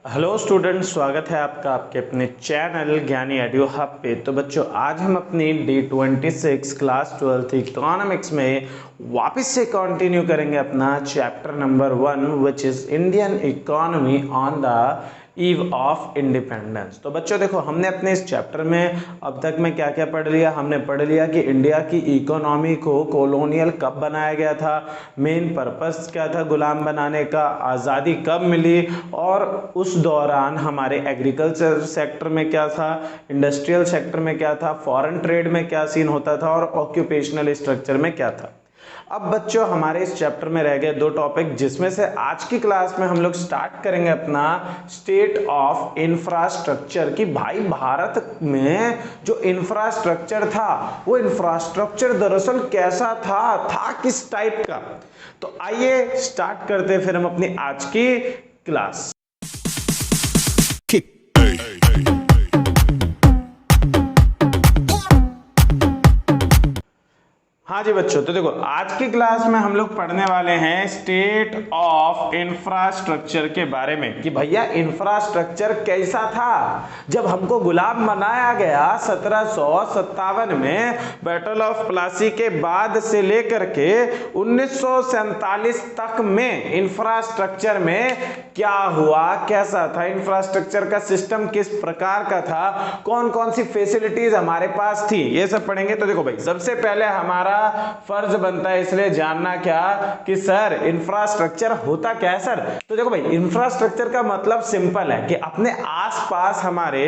Hello student, स्वागत है आपका आपके अपने चैनल ज्ञानी एडू हब पे। तो बच्चों, आज हम अपनी D26 क्लास 12th इकोनॉमिक्स में वापस से कंटिन्यू करेंगे अपना chapter number 1 which is Indian economy on the eve of independence. तो बच्चों देखो, हमने अपने इस चैप्टर में अब तक में क्या क्या पढ़ लिया। हमने पढ़ लिया कि इंडिया की इकोनॉमी को कॉलोनियल कब बनाया गया था, मेन पर्पस क्या था गुलाम बनाने का, आज़ादी कब मिली, और उस दौरान हमारे एग्रीकल्चर सेक्टर में क्या था, इंडस्ट्रियल सेक्टर में क्या था, फॉरेन ट्रेड में क्या सीन होता था, और ऑक्यूपेशनल स्ट्रक्चर में क्या था। अब बच्चों, हमारे इस चैप्टर में रह गए दो टॉपिक, जिसमें से आज की क्लास में हम लोग स्टार्ट करेंगे अपना स्टेट ऑफ इंफ्रास्ट्रक्चर। कि भाई भारत में जो इंफ्रास्ट्रक्चर था वो इंफ्रास्ट्रक्चर दरअसल कैसा था किस टाइप का। तो आइए स्टार्ट करते हैं फिर हम अपनी आज की क्लास। हाँ जी बच्चों, तो देखो आज की क्लास में हम लोग पढ़ने वाले हैं स्टेट ऑफ इंफ्रास्ट्रक्चर के बारे में। कि भैया इंफ्रास्ट्रक्चर कैसा था जब हमको गुलाम बनाया गया 1757 में, बैटल ऑफ प्लासी के बाद से लेकर के 1947 तक में इंफ्रास्ट्रक्चर में क्या हुआ, कैसा था इंफ्रास्ट्रक्चर का सिस्टम, किस प्रकार का था, कौन कौन सी फैसिलिटीज हमारे पास थी, ये सब पढ़ेंगे। तो देखो भाई, सबसे पहले हमारा फर्ज बनता है इसलिए जानना क्या कि सर इंफ्रास्ट्रक्चर होता क्या है सर। तो देखो भाई, इंफ्रास्ट्रक्चर का मतलब सिंपल है कि अपने आसपास, हमारे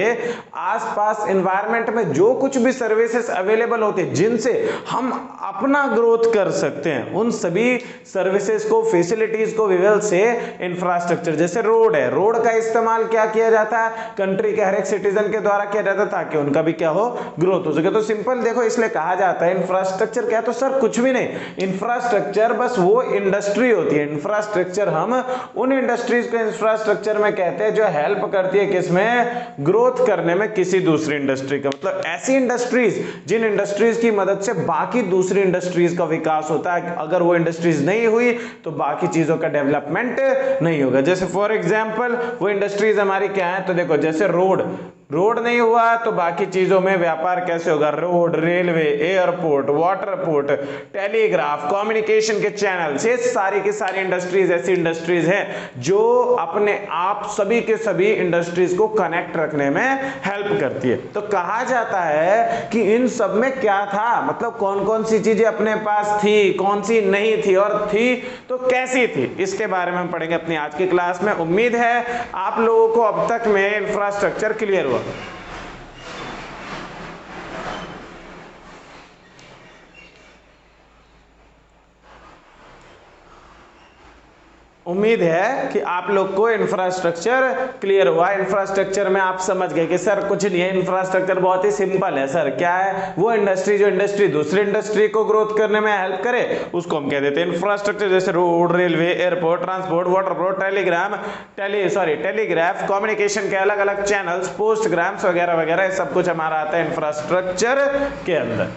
आसपास एनवायरनमेंट में जो कुछ भी सर्विसेज अवेलेबल होते हैं जिनसे हम अपना ग्रोथ कर सकते हैं, उन सभी सर्विसेज को, फैसिलिटीज को विवेल से इंफ्रास्ट्रक्चर। जैसे रोड है, रोड का इस्तेमाल क्या किया जाता है, कंट्री के हर एक सिटीजन के द्वारा किया जाता है ताकि उनका भी क्या हो, ग्रोथ हो सके। तो सिंपल देखो, इसलिए कहा जाता है इंफ्रास्ट्रक्चर क्या, तो सर कुछ भी नहीं, इंफ्रास्ट्रक्चर बस वो इंडस्ट्री होती है। इंफ्रास्ट्रक्चर हम उन इंडस्ट्रीज को इंफ्रास्ट्रक्चर में कहते हैं जो हेल्प करती है किसमें, ग्रोथ करने में किसी दूसरी इंडस्ट्री का। मतलब ऐसी इंडस्ट्रीज जिन इंडस्ट्रीज की मदद से बाकी दूसरी इंडस्ट्रीज का विकास होता है। अगर वो इंडस्ट्रीज नहीं हुई तो बाकी चीजों का डेवलपमेंट नहीं होगा। जैसे फॉर एग्जांपल वो इंडस्ट्रीज हमारी क्या है, तो देखो जैसे रोड नहीं हुआ तो बाकी चीजों में व्यापार कैसे होगा, road, railway, airport, water port, telegraph, communication के चैनल, ये सारी की सारी इंडस्ट्रीज ऐसी इंडस्ट्रीज हैं जो अपने आप सभी के सभी इंडस्ट्रीज को कनेक्ट रखने में हेल्प करती है। तो कहा जाता है कि इन सब में क्या था, मतलब कौन कौन सी चीजें अपने पास थी, कौन सी नहीं थी, और थी तो कैसी थी, इसके बारे में हम पढ़ेंगे अपनी आज की क्लास में। उम्मीद है आप लोगों को अब तक में इंफ्रास्ट्रक्चर क्लियर हुआ। उम्मीद है कि आप लोग को इंफ्रास्ट्रक्चर क्लियर हुआ। इंफ्रास्ट्रक्चर में आप समझ गए कि सर कुछ नहीं है, इंफ्रास्ट्रक्चर बहुत ही सिंपल है सर। क्या है वो इंडस्ट्री, जो इंडस्ट्री दूसरी इंडस्ट्री को ग्रोथ करने में हेल्प करे उसको हम कह देते हैं इंफ्रास्ट्रक्चर। जैसे road, railway, airport, transport, waterport, telegraph, communication के अलग अलग चैनल्स, पोस्टग्राम्स वगैरह वगैरह, सब कुछ हमारा आता है इंफ्रास्ट्रक्चर के अंदर।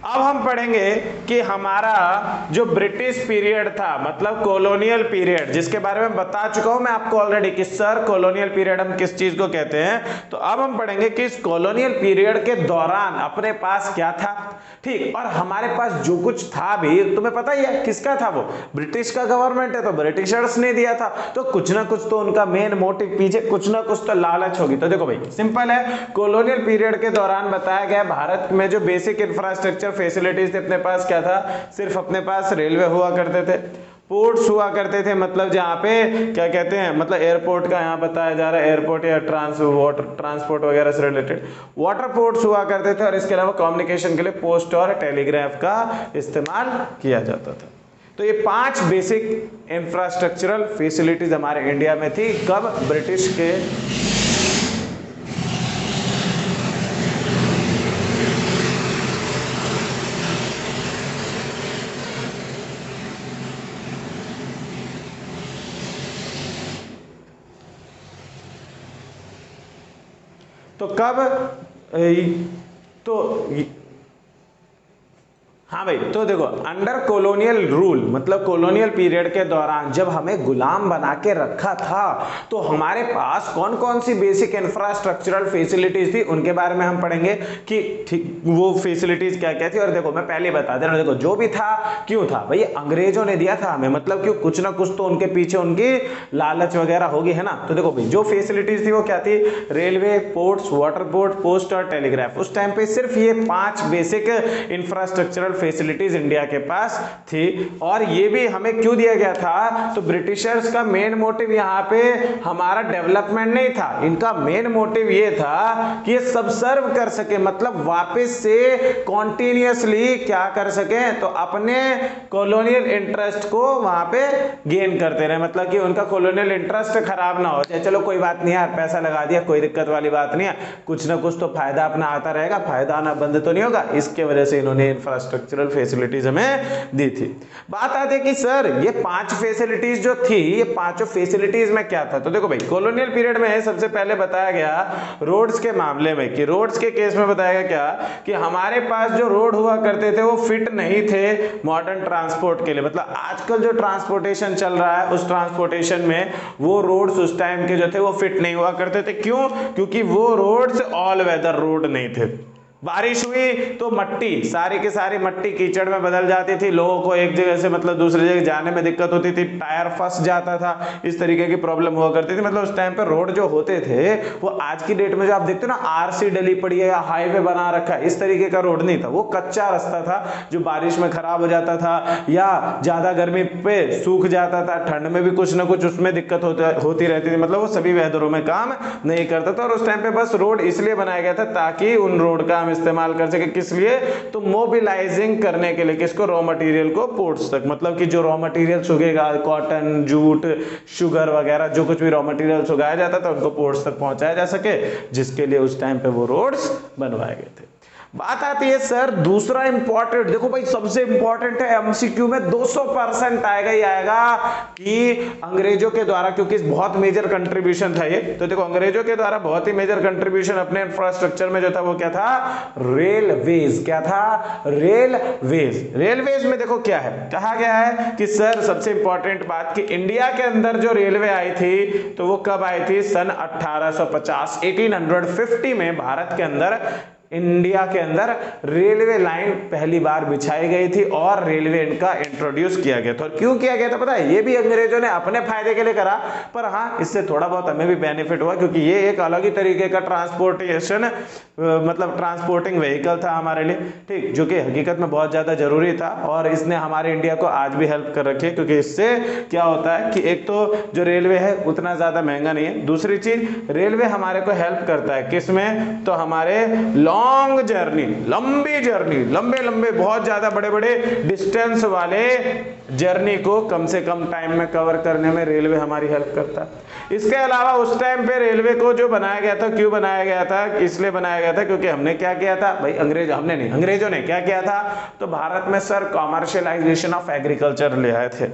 अब हम पढ़ेंगे कि हमारा जो ब्रिटिश पीरियड था, मतलब कॉलोनियल पीरियड, जिसके बारे में बता चुका हूं मैं आपको ऑलरेडी कि सर कॉलोनियल पीरियड हम किस चीज को कहते हैं। तो अब हम पढ़ेंगे कि इस कॉलोनियल पीरियड के दौरान अपने पास क्या था, ठीक, और हमारे पास जो कुछ था भी, तुम्हें पता ही है किसका था, वो ब्रिटिश का गवर्नमेंट है, तो ब्रिटिशर्स ने दिया था। तो कुछ ना कुछ तो उनका मेन मोटिव पीछे कुछ ना कुछ तो लालच होगी। तो देखो भाई सिंपल है, कॉलोनियल पीरियड के दौरान बताया गया भारत में जो बेसिक इंफ्रास्ट्रक्चर फैसिलिटीज थे, अपने पास क्या था, सिर्फ अपने पास रेलवे हुआ करते थे, पोर्ट्स हुआ करते थे, मतलब जहाँ पे क्या कहते हैं, मतलब एयरपोर्ट का यहाँ बताया जा रहा है, एयरपोर्ट या ट्रांसपोर्ट वगैरह से रिलेटेड वाटर पोर्ट्स हुआ करते थे, और इसके अलावा कम्युनिकेशन के लिए पोस्ट और टेलीग्राफ का इस्तेमाल किया जाता था। तो ये 5 बेसिक इंफ्रास्ट्रक्चरल फैसिलिटीज हमारे इंडिया में थी। कब, ब्रिटिश के तो कब, तो हाँ भाई, तो देखो अंडर कॉलोनियल रूल मतलब कॉलोनियल पीरियड के दौरान जब हमें गुलाम बना के रखा था तो हमारे पास कौन कौन सी बेसिक इंफ्रास्ट्रक्चरल फैसिलिटीज थी उनके बारे में हम पढ़ेंगे कि ठीक वो फैसिलिटीज क्या क्या थी। और देखो मैं पहले बता दे रहा हूं, देखो जो भी था क्यों था भाई, अंग्रेजों ने दिया था हमें, मतलब क्यों, कुछ ना कुछ तो उनके पीछे उनकी लालच वगैरह होगी, है ना। तो देखो भाई जो फैसिलिटीज थी वो क्या थी, railway, ports, water port, post और टेलीग्राफ। उस टाइम पे सिर्फ ये 5 बेसिक इंफ्रास्ट्रक्चरल फैसिलिटीज इंडिया के पास थी। और ये भी हमें क्यों दिया गया था, तो ब्रिटिशर्स का मेन मोटिव यहाँ पे हमारा डेवलपमेंट नहीं था, इनका मेन मोटिव ये था कि ये सबसर्व कर सके, मतलब वापस से कॉन्टिन्यूअसली क्या कर सके, तो अपने कॉलोनियल इंटरेस्ट को वहां पे गेन करते रहे, मतलब कि उनका कॉलोनियल इंटरेस्ट खराब ना हो जाए। चलो कोई बात नहीं यार, पैसा लगा दिया, कोई दिक्कत वाली बात नहीं है, कुछ ना कुछ तो फायदा अपना आता रहेगा, फायदा आना बंद तो नहीं होगा, इसके वजह से इन्होंने इंफ्रास्ट्रक्चरल फैसिलिटीज हमें दी थी। बात आती है कि सर ये 5 फैसिलिटीज जो थी, ये पांचों फैसिलिटीज में क्या था, तो देखो भाई कॉलोनियल पीरियड में सबसे पहले बताया गया रोड्स के मामले में, कि रोड्स के केस में बताया गया क्या कि हमारे पास जो रोड हुआ करते थे वो फिट नहीं थे मॉडर्न ट्रांसपोर्ट के लिए, मतलब आजकल जो ट्रांसपोर्टेशन चल रहा है उस ट्रांसपोर्टेशन में वो रोड्स उस टाइम के जो थे वो फिट नहीं हुआ करते थे। क्यों, क्योंकि वो रोड्स ऑल वेदर रोड नहीं थे, बारिश हुई तो मट्टी सारी की सारी मट्टी कीचड़ में बदल जाती थी, लोगों को एक जगह से मतलब दूसरी जगह जाने में दिक्कत होती थी, टायर फंस जाता था, इस तरीके की प्रॉब्लम हुआ करती थी। मतलब उस टाइम पे रोड जो होते थे वो आज की डेट में जो आप देखते हो ना आरसी डली पड़ी है या हाईवे बना रखा है, इस तरीके का रोड नहीं था, वो कच्चा रास्ता था जो बारिश में खराब हो जाता था या ज्यादा गर्मी पे सूख जाता था, ठंड में भी कुछ ना कुछ उसमें दिक्कत होती रहती थी, मतलब वो सभी वेदरों में काम नहीं करता था। और उस टाइम पे बस रोड इसलिए बनाया गया था ताकि उन रोड का इस्तेमाल कर सके, किस लिए, तो मोबिलाइजिंग करने के लिए, किसको, रॉ मटेरियल को पोर्ट्स तक, मतलब कि जो रॉ मटेरियल उगेगा, कॉटन, जूट, शुगर वगैरह जो कुछ भी रॉ मटेरियल उगाया जाता था उनको पोर्ट्स तक पहुंचाया जा सके, जिसके लिए उस टाइम पे वो रोड्स बनवाए गए थे। बात आती है सर दूसरा इंपॉर्टेंट, देखो भाई सबसे इंपॉर्टेंट है, एमसीक्यू में 200% आएगा ही आएगा कि अंग्रेजों के द्वारा, क्योंकि बहुत मेजर कंट्रीब्यूशन था ये, तो देखो अंग्रेजों के द्वारा बहुत ही मेजर कंट्रीब्यूशन अपने इंफ्रास्ट्रक्चर में जो था वो क्या था, रेलवेज। क्या था, रेलवेज। रेलवेज में देखो क्या है, कहा गया है कि सर सबसे इंपॉर्टेंट बात कि इंडिया के अंदर जो रेलवे आई थी तो वो कब आई थी, सन 1850 1850 में भारत के अंदर, इंडिया के अंदर रेलवे लाइन पहली बार बिछाई गई थी और रेलवे इनका इंट्रोड्यूस किया गया था। और क्यों किया गया था पता है, ये भी अंग्रेजों ने अपने फायदे के लिए करा, पर हाँ इससे थोड़ा बहुत हमें भी बेनिफिट हुआ, क्योंकि ये एक अलग ही तरीके का ट्रांसपोर्टेशन मतलब ट्रांसपोर्टिंग व्हीकल था हमारे लिए, ठीक, जो कि हकीकत में बहुत ज्यादा जरूरी था और इसने हमारे इंडिया को आज भी हेल्प कर रखी है, क्योंकि इससे क्या होता है कि एक तो जो रेलवे है उतना ज्यादा महंगा नहीं है, दूसरी चीज रेलवे हमारे को हेल्प करता है किसमें, तो हमारे लॉन्ग जर्नी, लंबी जर्नी, लंबे लंबे बहुत ज्यादा बड़े बड़े डिस्टेंस वाले जर्नी को कम से कम टाइम में कवर करने में रेलवे हमारी हेल्प करता है। इसके अलावा उस टाइम पे रेलवे को जो बनाया गया था, क्यों बनाया गया था, इसलिए बनाया गया था क्योंकि हमने क्या किया था भाई, हमने नहीं, अंग्रेजों ने क्या किया था, तो भारत में सर कॉमर्शियलाइजेशन ऑफ एग्रीकल्चर ले आए थे।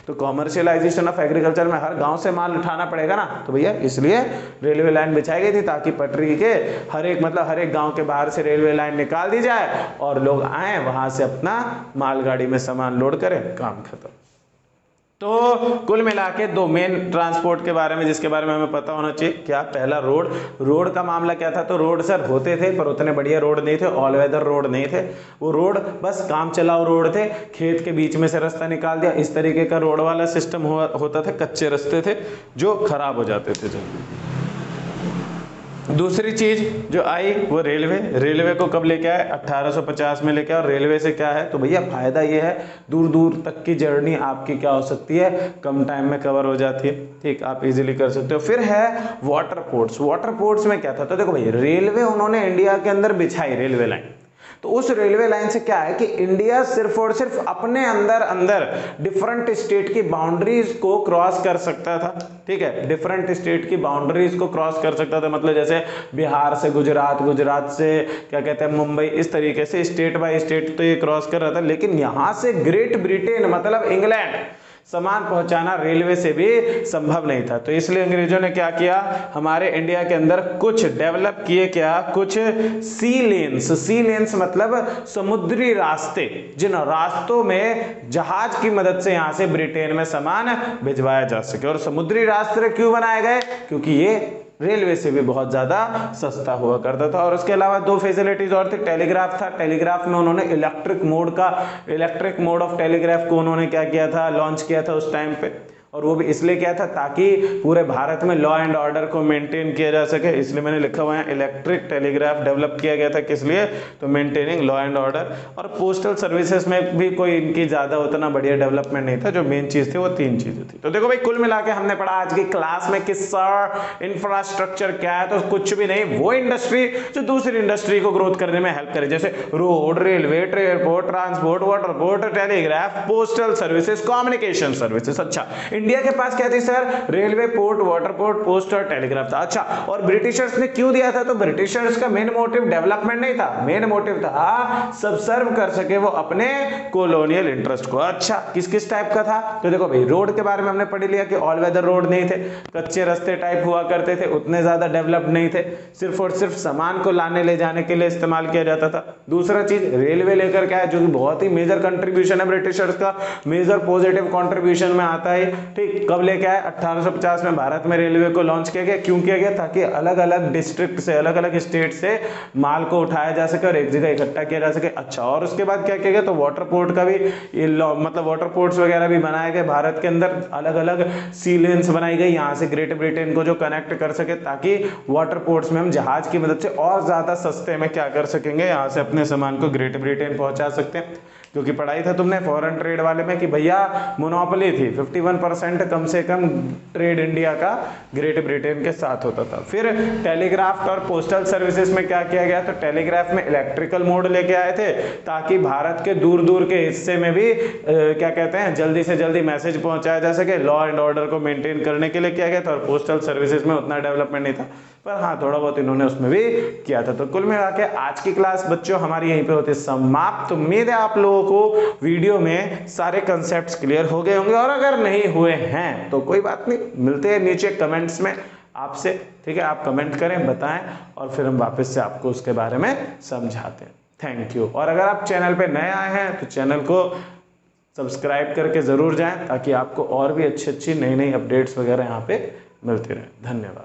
तो कॉमर्शियलाइजेशन ऑफ एग्रीकल्चर में हर गांव से माल उठाना पड़ेगा ना, तो भैया इसलिए रेलवे लाइन बिछाई गई थी ताकि पटरी के हर एक गांव के बाहर से रेलवे लाइन निकाल दी जाए और लोग आए वहां से अपना मालगाड़ी में सामान लोड करें, काम खत्म। तो कुल मिला के 2 मेन ट्रांसपोर्ट के बारे में जिसके बारे में हमें पता होना चाहिए, क्या, पहला रोड का मामला क्या था, तो रोड सर होते थे पर उतने बढ़िया रोड नहीं थे, ऑल वेदर रोड नहीं थे, वो रोड बस काम चलाओ रोड थे, खेत के बीच में से रास्ता निकाल दिया, इस तरीके का रोड वाला सिस्टम होता था, कच्चे रास्ते थे जो खराब हो जाते थे। दूसरी चीज जो आई वो रेलवे को कब लेके आए, 1850 में लेके आए। और रेलवे से क्या है, तो भैया फायदा ये है दूर दूर तक की जर्नी आपकी क्या हो सकती है, कम टाइम में कवर हो जाती है, ठीक, आप इजीली कर सकते हो। फिर है वाटर पोर्ट्स में क्या था, तो देखो भाई रेलवे उन्होंने इंडिया के अंदर बिछाई रेलवे लाइन, तो उस रेलवे लाइन से क्या है कि इंडिया सिर्फ और सिर्फ अपने अंदर डिफरेंट स्टेट की बाउंड्रीज को क्रॉस कर सकता था, ठीक है, डिफरेंट स्टेट की बाउंड्रीज को क्रॉस कर सकता था, मतलब जैसे बिहार से गुजरात से क्या कहते हैं मुंबई, इस तरीके से स्टेट बाय स्टेट तो ये क्रॉस कर रहा था। लेकिन यहां से ग्रेट ब्रिटेन मतलब इंग्लैंड सामान पहुंचाना रेलवे से भी संभव नहीं था। तो इसलिए अंग्रेजों ने क्या किया, हमारे इंडिया के अंदर कुछ डेवलप किए, क्या, कुछ सी लेन्स मतलब समुद्री रास्ते, जिन रास्तों में जहाज की मदद से यहां से ब्रिटेन में सामान भिजवाया जा सके। और समुद्री रास्ते क्यों बनाए गए, क्योंकि ये रेलवे से भी बहुत ज्यादा सस्ता हुआ करता था। और उसके अलावा दो फैसिलिटीज और थी, टेलीग्राफ था, टेलीग्राफ में उन्होंने इलेक्ट्रिक मोड ऑफ टेलीग्राफ को उन्होंने क्या किया था, लॉन्च किया था उस टाइम पे। और वो भी इसलिए किया था ताकि पूरे भारत में लॉ एंड ऑर्डर को मेंटेन किया जा सके, इसलिए मैंने लिखा हुआ है इलेक्ट्रिक टेलीग्राफ डेवलप किया गया था। किस लिए, तो मेंटेनिंग लॉ एंड ऑर्डर। और पोस्टल सर्विसेज में भी कोई इनकी ज्यादा उतना बढ़िया डेवलपमेंट नहीं था, जो मेन चीज थी वो 3 चीजें थी। तो देखो भाई, कुल मिला के हमने पढ़ा आज की क्लास में कि सर इंफ्रास्ट्रक्चर क्या है, तो कुछ भी नहीं, वो इंडस्ट्री जो दूसरी इंडस्ट्री को ग्रोथ करने में हेल्प करे, जैसे road, railway, airport, transport, waterport, telegraph, postal services, communication services. अच्छा, इंडिया के पास क्या थी sir, railway, port, waterport, post और टेलीग्राफ था। अच्छा, और ब्रिटिशर्स ने क्यों दिया था, तो ब्रिटिशर्स का मेन मोटिव डेवलपमेंट नहीं था, मेन मोटिव था सबसर्व कर सके वो अपने कॉलोनियल इंटरेस्ट को। अच्छा, किस किस टाइप का था, तो देखो भाई, रोड के बारे में हमने पढ़ लिया कि ऑल वेदर रोड नहीं थे, कच्चे रास्ते टाइप हुआ करते थे, उतने ज्यादा डेवलप नहीं थे, सिर्फ और सिर्फ सामान को लाने ले जाने के लिए इस्तेमाल किया जाता था। दूसरा चीज, रेलवे लेकर क्या है, जो कि बहुत ही मेजर कंट्रीब्यूशन है ब्रिटिशर्स का, मेजर पॉजिटिव कंट्रीब्यूशन में आता है। ठीक, कब लेके आए, 1850 में भारत में रेलवे को लॉन्च किया गया। क्यों किया गया, ताकि अलग अलग डिस्ट्रिक्ट से, अलग अलग स्टेट से माल को उठाया जा सके और एक जगह इकट्ठा किया जा सके। अच्छा, और उसके बाद क्या किया गया, तो वाटर पोर्ट का भी मतलब वाटर पोर्ट्स वगैरह भी बनाए गए भारत के अंदर, अलग अलग सी लेन्स बनाई गई यहाँ से ग्रेट ब्रिटेन को जो कनेक्ट कर सके, ताकि वाटर पोर्ट्स में हम जहाज की मदद से और ज्यादा सस्ते में क्या कर सकेंगे, यहाँ से अपने सामान को ग्रेट ब्रिटेन पहुंचा सकते हैं। क्योंकि पढ़ाई था तुमने फॉरेन ट्रेड वाले में कि भैया मोनोपोली थी, 51% कम से कम ट्रेड इंडिया का ग्रेट ब्रिटेन के साथ होता था। फिर टेलीग्राफ और पोस्टल सर्विसेज में क्या किया गया, तो टेलीग्राफ में इलेक्ट्रिकल मोड लेके आए थे, ताकि भारत के दूर दूर के हिस्से में भी क्या कहते हैं, जल्दी से जल्दी मैसेज पहुंचाया जा सके, लॉ एंड ऑर्डर को मेंटेन करने के लिए किया गया था। और पोस्टल सर्विसेज में उतना डेवलपमेंट नहीं था, पर हाँ थोड़ा बहुत इन्होंने उसमें भी किया था। तो कुल मिला के आज की क्लास बच्चों हमारी यहीं पे होती है समाप्त। उम्मीद है आप लोगों को वीडियो में सारे कंसेप्ट्स क्लियर हो गए होंगे, और अगर नहीं हुए हैं तो कोई बात नहीं, मिलते हैं नीचे कमेंट्स में आपसे, ठीक है, आप कमेंट करें, बताएं, और फिर हम वापस से आपको उसके बारे में समझाते हैं। Thank you. और अगर आप चैनल पे नए आए हैं तो चैनल को सब्सक्राइब करके जरूर जाएं, ताकि आपको और भी अच्छी नई अपडेट्स वगैरह यहाँ पे मिलती रहे। धन्यवाद।